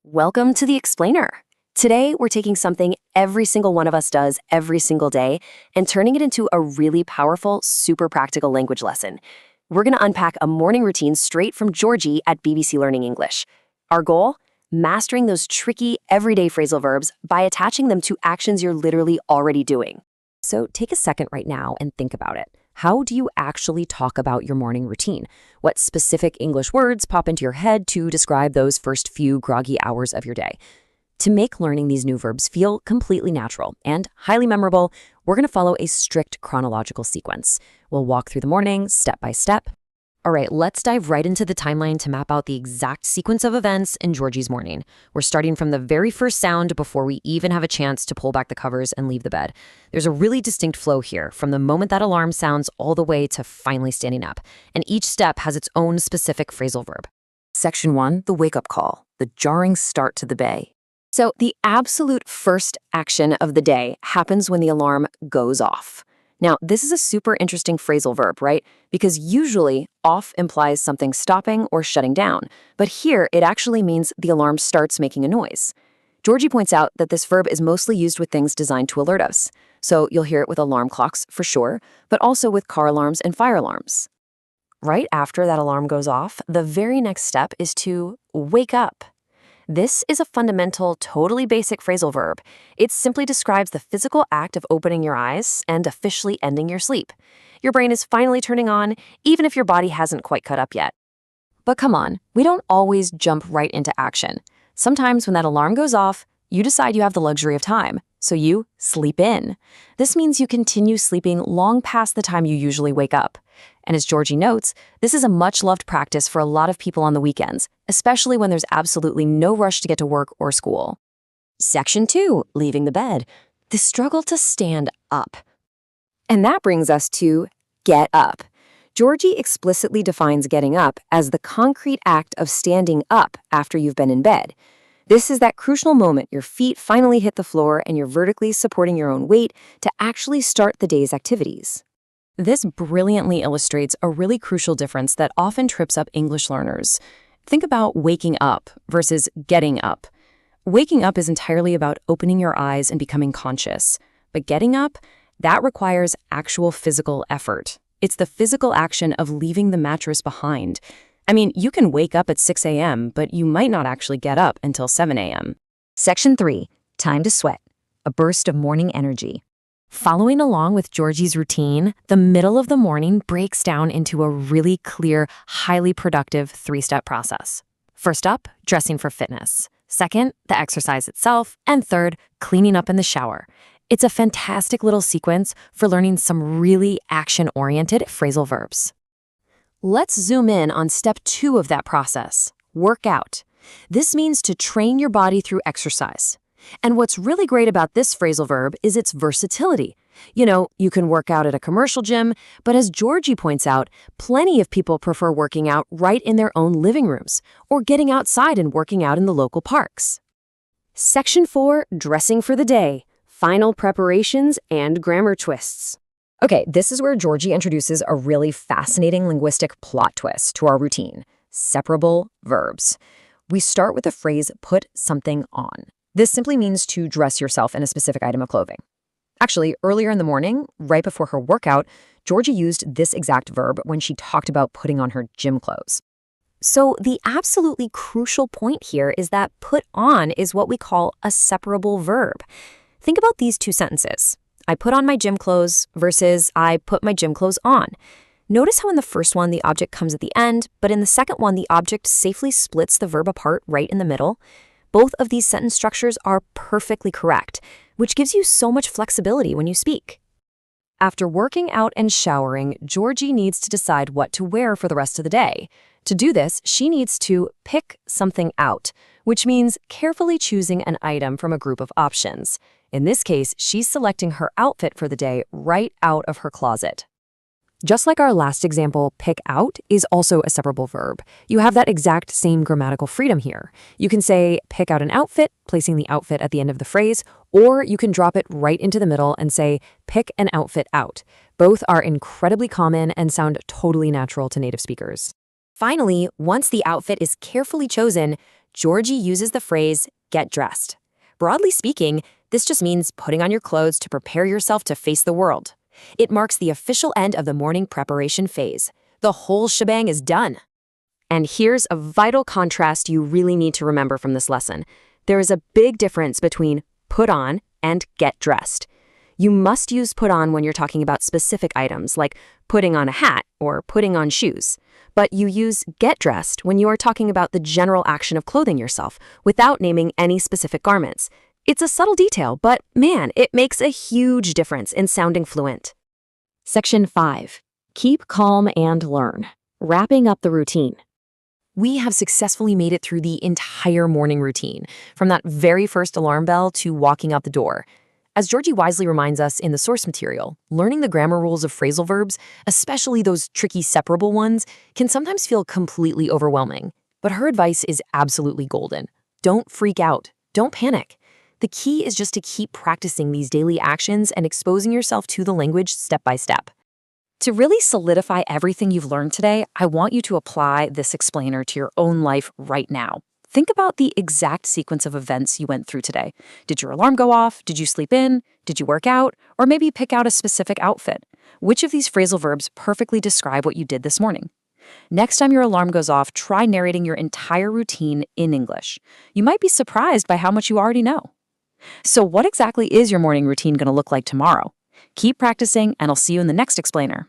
Welcome to the Explainer. Today, we're taking something every single one of us does every single day and turning it into a really powerful, super practical language lesson. We're going to unpack a morning routine straight from Georgie at BBC Learning English. Our goal? Mastering those tricky, everyday phrasal verbs by attaching them to actions you're literally already doing. So take a second right now and think about it. How do you actually talk about your morning routine? What specific English words pop into your head to describe those first few groggy hours of your day? To make learning these new verbs feel completely natural and highly memorable, we're going to follow a strict chronological sequence. We'll walk through the morning step by step. All right, let's dive right into the timeline to map out the exact sequence of events in Georgie's morning. We're starting from the very first sound before we even have a chance to pull back the covers and leave the bed. There's a really distinct flow here, from the moment that alarm sounds all the way to finally standing up. And each step has its own specific phrasal verb. Section 1, the wake-up call, the jarring start to the day. So the absolute first action of the day happens when the alarm goes off. Now, this is a super interesting phrasal verb, right? Because usually, off implies something stopping or shutting down. But here, it actually means the alarm starts making a noise. Georgie points out that this verb is mostly used with things designed to alert us. So you'll hear it with alarm clocks, for sure, but also with car alarms and fire alarms. Right after that alarm goes off, the very next step is to wake up. This is a fundamental, totally basic phrasal verb. It simply describes the physical act of opening your eyes and officially ending your sleep. Your brain is finally turning on, even if your body hasn't quite caught up yet. But come on, we don't always jump right into action. Sometimes when that alarm goes off, you decide you have the luxury of time, so you sleep in. This means you continue sleeping long past the time you usually wake up. And as Georgie notes, this is a much-loved practice for a lot of people on the weekends, especially when there's absolutely no rush to get to work or school. Section 2, leaving the bed, the struggle to stand up. And that brings us to get up. Georgie explicitly defines getting up as the concrete act of standing up after you've been in bed. This is that crucial moment your feet finally hit the floor and you're vertically supporting your own weight to actually start the day's activities. This brilliantly illustrates a really crucial difference that often trips up English learners. Think about waking up versus getting up. Waking up is entirely about opening your eyes and becoming conscious. But getting up, that requires actual physical effort. It's the physical action of leaving the mattress behind. I mean, you can wake up at 6 a.m., but you might not actually get up until 7 a.m. Section 3, time to sweat, a burst of morning energy. Following along with Georgie's routine, the middle of the morning breaks down into a really clear, highly productive three-step process. First up, dressing for fitness. Second, the exercise itself. And third, cleaning up in the shower. It's a fantastic little sequence for learning some really action-oriented phrasal verbs. Let's zoom in on step 2 of that process, work out. This means to train your body through exercise. And what's really great about this phrasal verb is its versatility. You know, you can work out at a commercial gym, but as Georgie points out, plenty of people prefer working out right in their own living rooms or getting outside and working out in the local parks. Section 4, dressing for the day, final preparations and grammar twists. Okay, this is where Georgie introduces a really fascinating linguistic plot twist to our routine, separable verbs. We start with the phrase, put something on. This simply means to dress yourself in a specific item of clothing. Actually, earlier in the morning, right before her workout, Georgie used this exact verb when she talked about putting on her gym clothes. So the absolutely crucial point here is that put on is what we call a separable verb. Think about these two sentences. I put on my gym clothes versus I put my gym clothes on. Notice how in the first one the object comes at the end, but in the second one the object safely splits the verb apart right in the middle. Both of these sentence structures are perfectly correct, which gives you so much flexibility when you speak. After working out and showering, Georgie needs to decide what to wear for the rest of the day. To do this, she needs to pick something out, which means carefully choosing an item from a group of options. In this case, she's selecting her outfit for the day right out of her closet. Just like our last example, pick out is also a separable verb. You have that exact same grammatical freedom here. You can say pick out an outfit, placing the outfit at the end of the phrase, or you can drop it right into the middle and say pick an outfit out. Both are incredibly common and sound totally natural to native speakers. Finally, once the outfit is carefully chosen, Georgie uses the phrase, get dressed. Broadly speaking, this just means putting on your clothes to prepare yourself to face the world. It marks the official end of the morning preparation phase. The whole shebang is done. And here's a vital contrast you really need to remember from this lesson. There is a big difference between put on and get dressed. You must use put on when you're talking about specific items like putting on a hat or putting on shoes. But you use get dressed when you are talking about the general action of clothing yourself without naming any specific garments. It's a subtle detail, but man, it makes a huge difference in sounding fluent. Section 5. Keep calm and learn. Wrapping up the routine. We have successfully made it through the entire morning routine, from that very first alarm bell to walking out the door. As Georgie wisely reminds us in the source material, learning the grammar rules of phrasal verbs, especially those tricky separable ones, can sometimes feel completely overwhelming. But her advice is absolutely golden. Don't freak out. Don't panic. The key is just to keep practicing these daily actions and exposing yourself to the language step by step. To really solidify everything you've learned today, I want you to apply this explainer to your own life right now. Think about the exact sequence of events you went through today. Did your alarm go off? Did you sleep in? Did you work out? Or maybe pick out a specific outfit? Which of these phrasal verbs perfectly describe what you did this morning? Next time your alarm goes off, try narrating your entire routine in English. You might be surprised by how much you already know. So what exactly is your morning routine going to look like tomorrow? Keep practicing, and I'll see you in the next explainer.